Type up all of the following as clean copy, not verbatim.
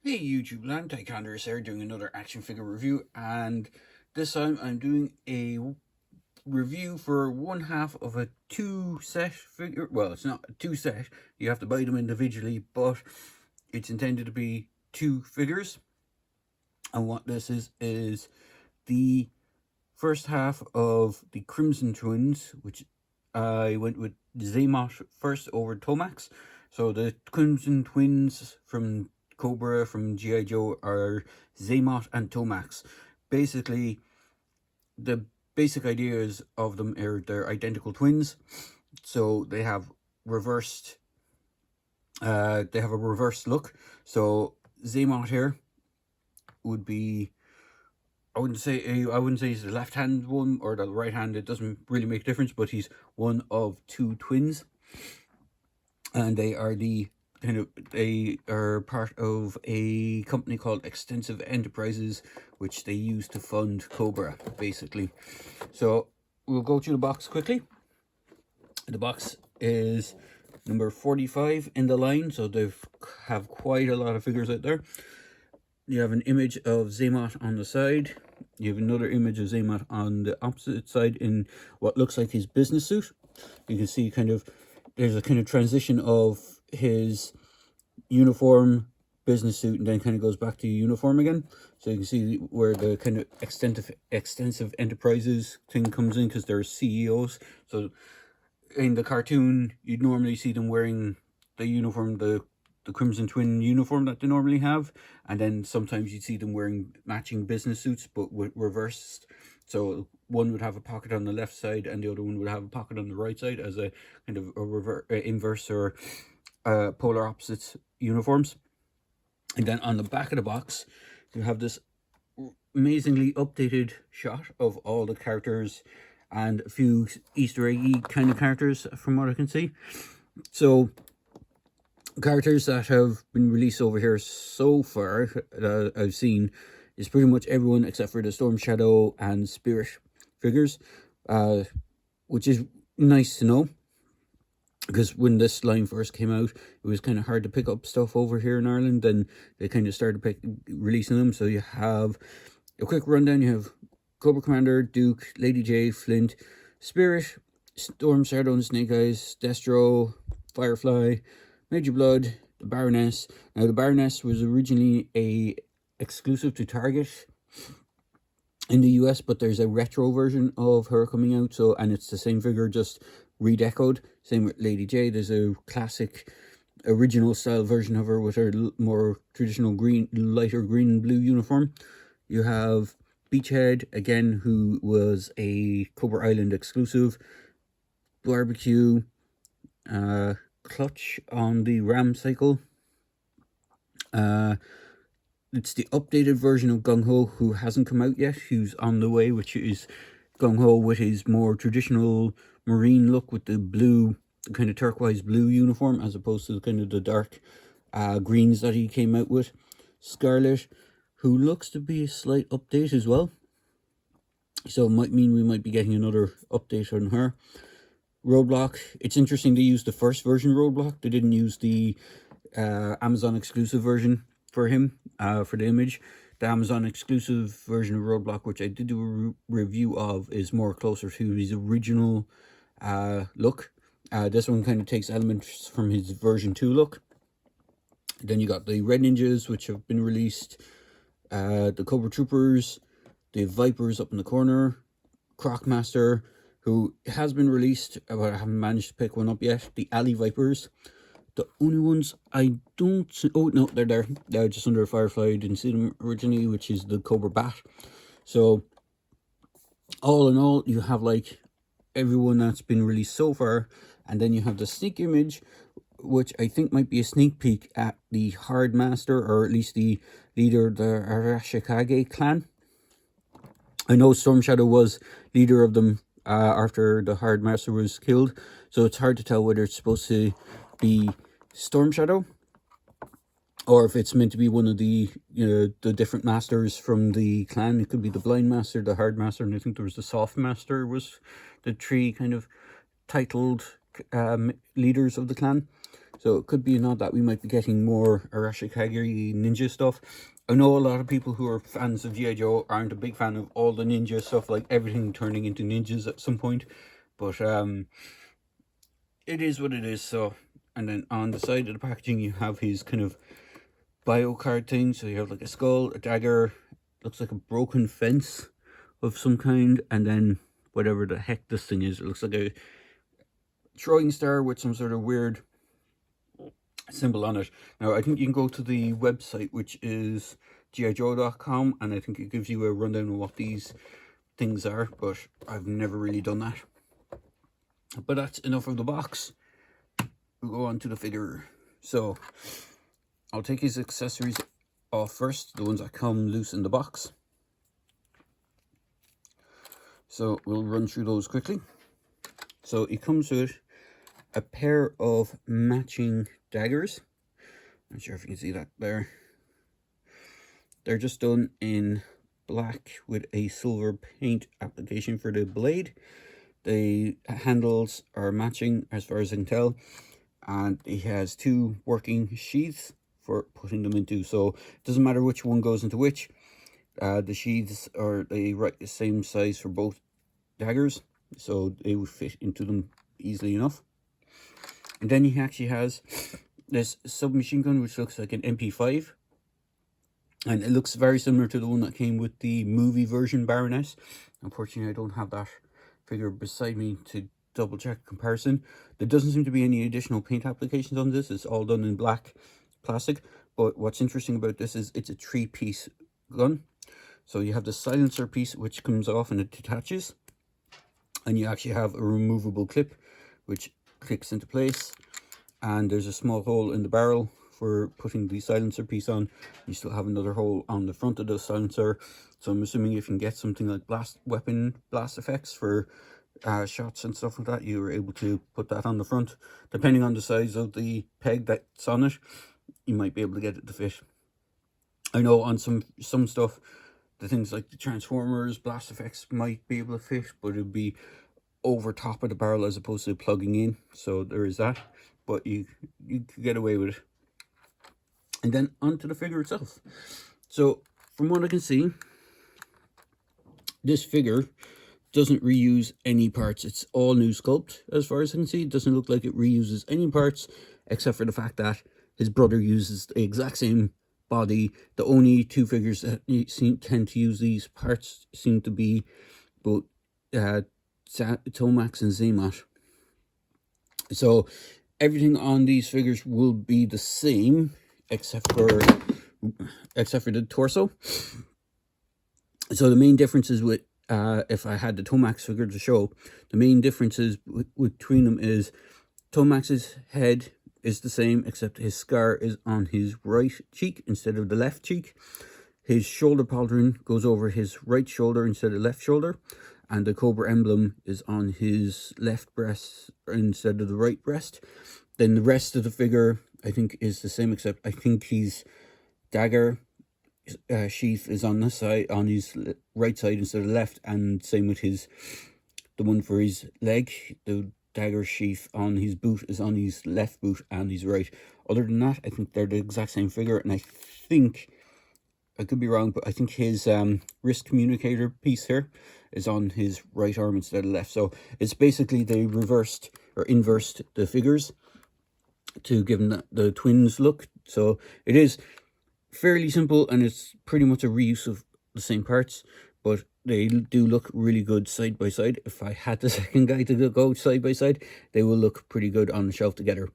Hey YouTube land, Tychondris here doing another action figure review, and this time I'm doing a review for one half of a two set figure. Well, it's not a two set, you have to buy them individually, but it's intended to be two figures. And what this is the first half of the Crimson Twins, which I went with Xamot first over Tomax. So the Crimson Twins from Cobra from Gijoe are Xamot and Tomax. Basically, the basic ideas of them are they're identical twins, so they have reversed. They have a reversed look. So Xamot here would be, I wouldn't say he's the left hand one or the right hand. It doesn't really make a difference, but he's one of two twins, and they are part of a company called Extensive Enterprises, which they use to fund Cobra, basically. So we'll go through the box quickly. The box is number 45 in the line, so they have quite a lot of figures out there. You have an image of Xamot on the side. You have another image of Xamot on the opposite side in what looks like his business suit. You can see there's a kind of transition of his uniform, business suit, and then kind of goes back to uniform again. So you can see where the kind of extensive enterprises thing comes in, because they're CEOs. So in the cartoon, you'd normally see them wearing the uniform, the Crimson Twin uniform that they normally have, and then sometimes you'd see them wearing matching business suits but with reversed. So one would have a pocket on the left side and the other one would have a pocket on the right side, as a kind of a inverse or polar opposites uniforms. And then on the back of the box, you have this amazingly updated shot of all the characters and a few Easter eggy kind of characters from what I can see. So characters that have been released over here so far that I've seen is pretty much everyone except for the Storm Shadow and Spirit figures, which is nice to know, because when this line first came out, it was kind of hard to pick up stuff over here in Ireland. Then they kind of started releasing them. So you have a quick rundown. You have Cobra Commander, Duke, Lady J, Flint, Spirit, Storm Shadow and Snake Eyes, Destro, Firefly, Major Blood, the Baroness. Now the Baroness was originally a exclusive to Target in the US, but there's a retro version of her coming out, so, and it's the same figure, just redecoed. Same with Lady J. There's a classic original style version of her with her more traditional lighter green and blue uniform. You have Beachhead again, who was a Cobra Island exclusive. Barbecue, Clutch on the Ram cycle. It's the updated version of Gung Ho, who hasn't come out yet, who's on the way, which is Gung Ho with his more traditional marine look with the blue, the kind of turquoise blue uniform, as opposed to kind of the dark greens that he came out with. Scarlet, who looks to be a slight update as well, so it might mean we might be getting another update on her. Roadblock, it's interesting they used the first version Roadblock. They didn't use the Amazon exclusive version for him, for the image. The Amazon exclusive version of Roadblock, which I did do a review of, is more closer to his original look. This one kind of takes elements from his version 2 look. Then you got the Red Ninjas, which have been released, the Cobra Troopers, the Vipers up in the corner, Crocmaster, who has been released, but I haven't managed to pick one up yet, the Alley Vipers. The only ones I don't see, oh no, they're there. They're just under a Firefly. I didn't see them originally, which is the Cobra Bat. So all in all, you have like everyone that's been released so far, and then you have the sneak image, which I think might be a sneak peek at the Hard Master, or at least the leader of the Arashikage clan. I know Storm Shadow was leader of them after the Hard Master was killed, so it's hard to tell whether it's supposed to be Storm Shadow or if it's meant to be one of the the different masters from the clan. It could be the Blind Master, the Hard Master, and I think there was the Soft Master, was the three kind of titled leaders of the clan. So it could be a nod that we might be getting more Arashikage ninja stuff. I know a lot of people who are fans of Gijoe aren't a big fan of all the ninja stuff, like everything turning into ninjas at some point. But it is what it is. So, and then on the side of the packaging you have his kind of bio card thing. So you have like a skull, a dagger, looks like a broken fence of some kind, and then whatever the heck this thing is. It looks like a throwing star with some sort of weird symbol on it. Now I think you can go to the website, which is gijoe.com, and I think it gives you a rundown of what these things are, but I've never really done that. But that's enough of the box. We'll go on to the figure. So I'll take his accessories off first, the ones that come loose in the box. So we'll run through those quickly. So it comes with a pair of matching daggers. Not sure if you can see that there. They're just done in black with a silver paint application for the blade. The handles are matching as far as I can tell, and it has two working sheaths for putting them into, so it doesn't matter which one goes into which. The sheaths are the same size for both daggers, so they would fit into them easily enough. And then he actually has this submachine gun, which looks like an MP5, and it looks very similar to the one that came with the movie version Baroness. Unfortunately, I don't have that figure beside me to double check comparison. There doesn't seem to be any additional paint applications on this. It's all done in black plastic. But what's interesting about this is it's a 3-piece gun. So you have the silencer piece, which comes off and it detaches, and you actually have a removable clip which clicks into place, and there's a small hole in the barrel for putting the silencer piece on. You still have another hole on the front of the silencer, so I'm assuming if you can get something like blast effects for shots and stuff like that, you were able to put that on the front. Depending on the size of the peg that's on it, you might be able to get it to fit. I know on some stuff, the things like the Transformers blast effects might be able to fit, but it'd be over top of the barrel as opposed to plugging in, so there is that, but you could get away with it. And then onto the figure itself. So from what I can see, this figure doesn't reuse any parts. It's all new sculpt as far as I can see. It doesn't look like it reuses any parts, except for the fact that his brother uses the exact same body. The only two figures that tend to use these parts seem to be both Tomax and Xamot. So everything on these figures will be the same, except for the torso. So the main differences with if I had the Tomax figure to show, the main differences between them is Tomax's head is the same, except his scar is on his right cheek instead of the left cheek. His shoulder pauldron goes over his right shoulder instead of left shoulder, and the Cobra emblem is on his left breast instead of the right breast. Then the rest of the figure, I think, is the same, except I think his dagger sheath is on this side, on his right side instead of left, and same with the one for his leg. The dagger sheath on his boot is on his left boot and his right. Other than that, I think they're the exact same figure, and I think, I could be wrong, but I think his wrist communicator piece here is on his right arm instead of left. So it's basically they reversed or inversed the figures to give them the twins look. So it is fairly simple, and it's pretty much a reuse of the same parts, but they do look really good side by side. If I had the second guy to go side by side, they will look pretty good on the shelf together.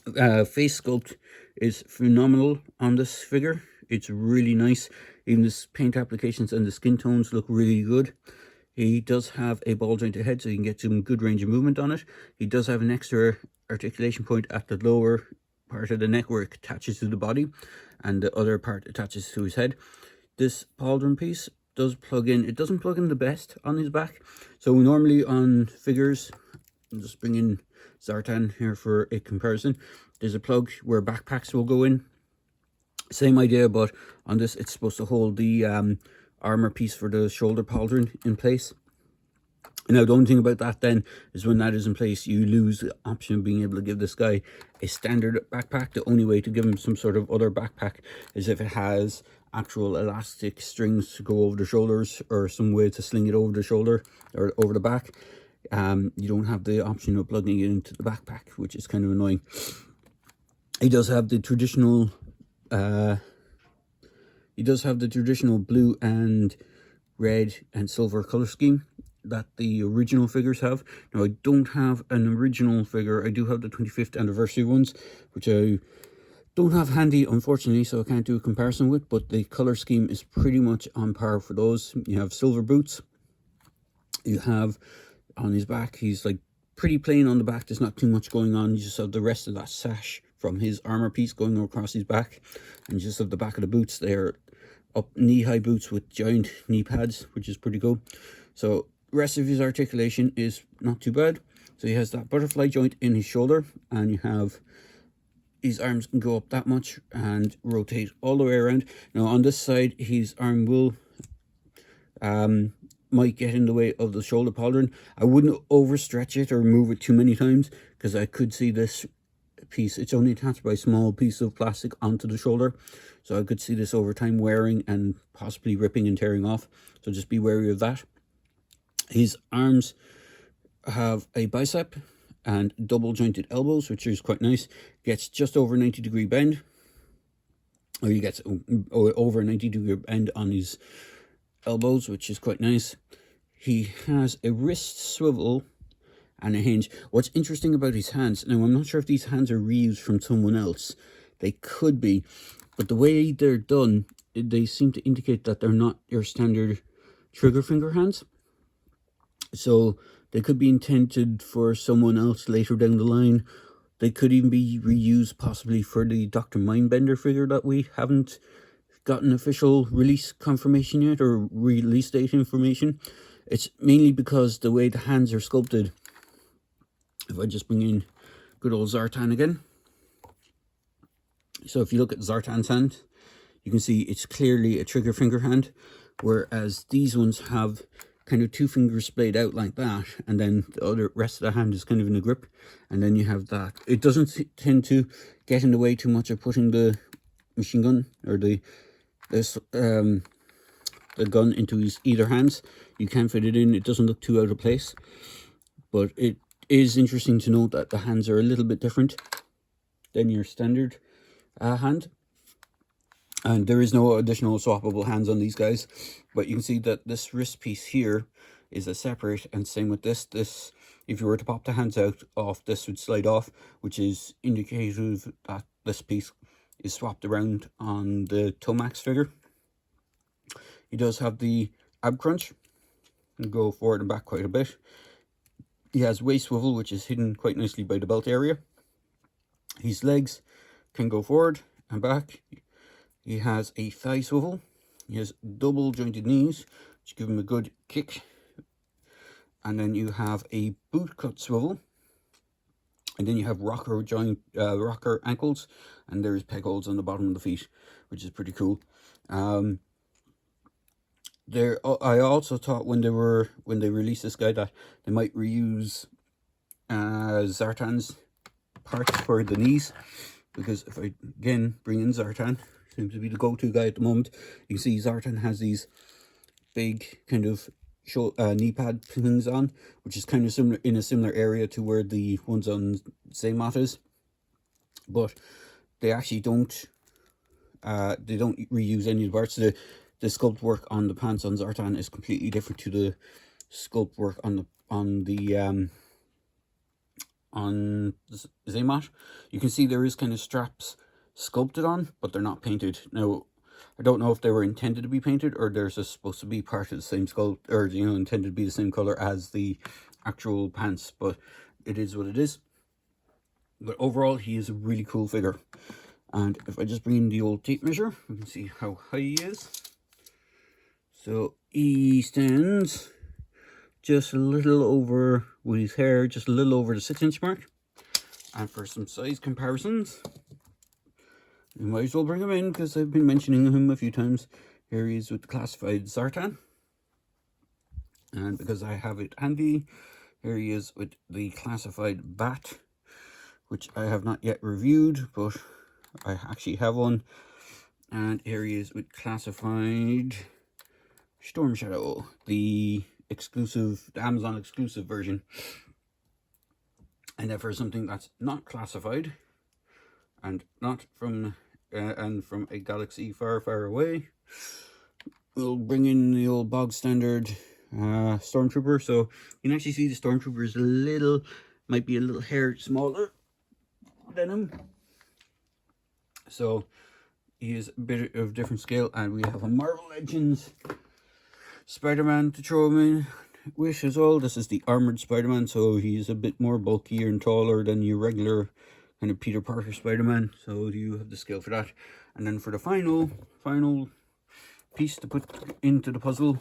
Face sculpt is phenomenal on this figure. It's really nice. Even the paint applications and the skin tones look really good. He does have a ball jointed head, so you can get some good range of movement on it. He does have an extra articulation point at the lower part of the neck where it attaches to the body, and the other part attaches to his head. This pauldron piece does plug in. It doesn't plug in the best on his back. So normally on figures, I'll just bring in Zartan here for a comparison. There's a plug where backpacks will go in. Same idea, but on this it's supposed to hold the armor piece for the shoulder pauldron in place. Now, the only thing about that then is when that is in place, you lose the option of being able to give this guy a standard backpack. The only way to give him some sort of other backpack is if it has actual elastic strings to go over the shoulders, or some way to sling it over the shoulder or over the back. You don't have the option of plugging it into the backpack, which is kind of annoying. He does have the traditional blue and red and silver color scheme that the original figures have. Now, I don't have an original figure. I do have the 25th anniversary ones, which I don't have handy, unfortunately, so I can't do a comparison with, but the color scheme is pretty much on par for those. You have silver boots. You have on his back, he's like pretty plain on the back. There's not too much going on. You just have the rest of that sash from his armor piece going across his back, and you just have the back of the boots. They're up knee-high boots with giant knee pads, which is pretty cool. So rest of his articulation is not too bad. So he has that butterfly joint in his shoulder, and you have his arms can go up that much and rotate all the way around. Now on this side, his arm will might get in the way of the shoulder pauldron. I wouldn't overstretch it or move it too many times, because I could see this piece, it's only attached by a small piece of plastic onto the shoulder, so I could see this over time wearing and possibly ripping and tearing off, so just be wary of that. His arms have a bicep and double jointed elbows, which is quite nice. Gets just over 90-degree bend, or he gets over 90-degree bend on his elbows, which is quite nice. He has a wrist swivel and a hinge. What's interesting about his hands, now I'm not sure if these hands are reused from someone else. They could be, but the way they're done, they seem to indicate that they're not your standard trigger finger hands. So they could be intended for someone else later down the line. They could even be reused possibly for the Dr. Mindbender figure that we haven't gotten official release confirmation yet, or release date information. It's mainly because the way the hands are sculpted. If I just bring in good old Zartan again. So if you look at Zartan's hand, you can see it's clearly a trigger finger hand, whereas these ones have kind of two fingers splayed out like that, and then the rest of the hand is kind of in a grip, and then you have that. It doesn't tend to get in the way too much of putting the machine gun or the gun into his either hands. You can fit it in. It doesn't look too out of place, but it is interesting to note that the hands are a little bit different than your standard hand. And there is no additional swappable hands on these guys, but you can see that this wrist piece here is a separate, and same with this. This, if you were to pop the hands out off, this would slide off, which is indicative that this piece is swapped around on the Tomax figure. He does have the ab crunch, and go forward and back quite a bit. He has waist swivel, which is hidden quite nicely by the belt area. His legs can go forward and back. He has a thigh swivel. He has double jointed knees, which give him a good kick. And then you have a boot cut swivel. And then you have rocker ankles, and there's peg holes on the bottom of the feet, which is pretty cool. I also thought when they released this guy that they might reuse Zartan's parts for the knees, because if I again bring in Zartan, seems to be the go-to guy at the moment. You can see Zartan has these big kind of knee pad things on, which is kind of similar, in a similar area to where the ones on Xamot is, but they actually don't reuse any of the parts. The sculpt work on the pants on Zartan is completely different to the sculpt work on Xamot. You can see there is kind of straps sculpted on, but they're not painted. Now, I don't know if they were intended to be painted, or they're just supposed to be part of the same sculpt, or intended to be the same color as the actual pants, but it is what it is. But overall, he is a really cool figure. And if I just bring in the old tape measure, we can see how high he is. So he stands just a little over, with his hair just a little over the 6-inch mark. And for some size comparisons, we might as well bring him in, because I've been mentioning him a few times. Here he is with the Classified Zartan. And because I have it handy, here he is with the Classified Bat, which I have not yet reviewed, but I actually have one. And here he is with Classified Storm Shadow, the Amazon exclusive version. And then for something that's not classified and not from from a galaxy far, far away, we'll bring in the old bog standard Stormtrooper. So you can actually see the Stormtrooper is might be a little hair smaller than him. So he is a bit of different scale, and we have a Marvel Legends Spider-Man to throw him in with as well. This is the armored Spider-Man, so he's a bit more bulkier and taller than your regular kind of Peter Parker Spider-Man. So you have the scale for that. And then for the final piece to put into the puzzle,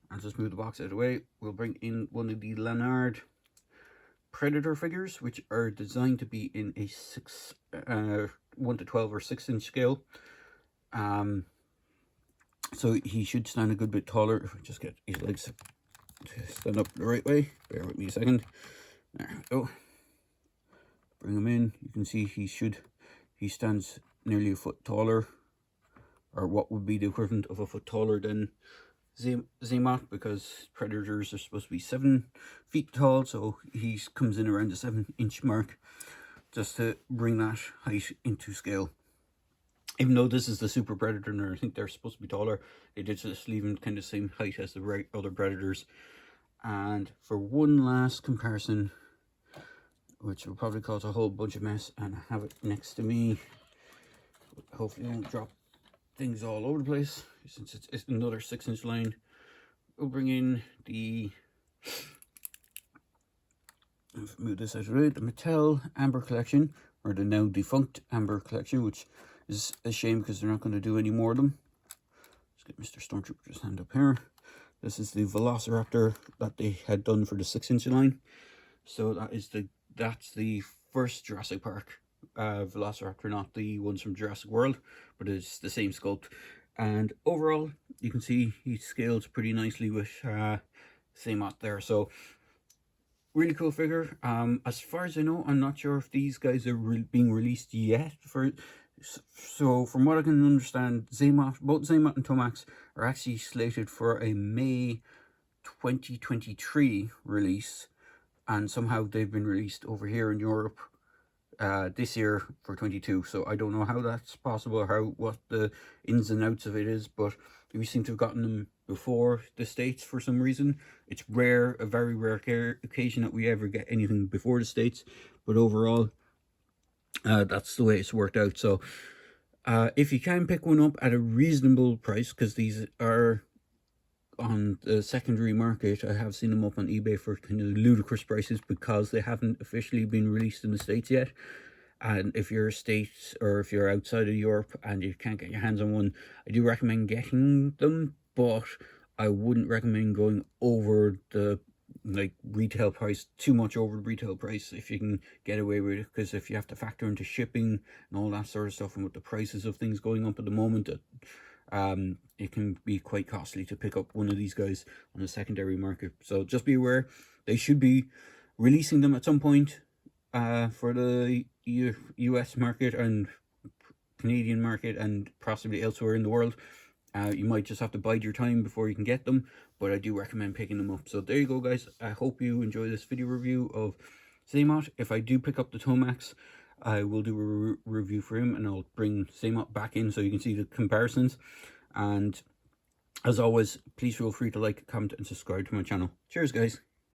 I'll just move the box out of the way. We'll bring in one of the Leonard Predator figures, which are designed to be in a 1 to 12 or 6-inch scale. So he should stand a good bit taller. If I just get his legs to stand up the right way. Bear with me a second. There we go. Bring him in. You can see he stands nearly a foot taller, or what would be the equivalent of a foot taller than Xamot, because Predators are supposed to be 7 feet tall, so he comes in around the 7-inch mark, just to bring that height into scale. Even though this is the Super Predator, and I think they're supposed to be taller, they did just leave him kind of the same height as the other Predators. And for one last comparison, which will probably cause a whole bunch of mess, and I have it next to me, hopefully I won't drop things all over the place, since it's another 6-inch line. We'll bring in the, let's move this out of the way, the Mattel Amber Collection, or the now defunct Amber Collection, which is a shame because they're not going to do any more of them. Let's get Mr. Stormtrooper to stand up here. This is the Velociraptor that they had done for the 6-inch line. So that's the first Jurassic Park Velociraptor, not the ones from Jurassic World, but it's the same sculpt. And overall, you can see he scales pretty nicely with Xamot there. So really cool figure. As far as I know, I'm not sure if these guys are being released yet. So from what I can understand, both Xamot and Tomax are actually slated for a May 2023 release, and somehow they've been released over here in Europe this year for 22. So I don't know how that's possible, or what the ins and outs of it is, but we seem to have gotten them before the States for some reason. It's rare, a very rare occasion that we ever get anything before the States, but overall that's the way it's worked out. So if you can pick one up at a reasonable price, because these are on the secondary market, I have seen them up on eBay for kind of ludicrous prices because they haven't officially been released in the States yet. And if you're a state, or if you're outside of Europe and you can't get your hands on one, I do recommend getting them, but I wouldn't recommend going over the retail price, too much over the retail price, if you can get away with it, because if you have to factor into shipping and all that sort of stuff, and with the prices of things going up at the moment, it can be quite costly to pick up one of these guys on the secondary market. So just be aware, they should be releasing them at some point for the US market and Canadian market, and possibly elsewhere in the world. You might just have to bide your time before you can get them, but I do recommend picking them up. So there you go, guys. I hope you enjoy this video review of Xamot. If I do pick up the Tomax, I will do a review for him, and I'll bring Xamot back in so you can see the comparisons. And as always, please feel free to like, comment, and subscribe to my channel. Cheers, guys.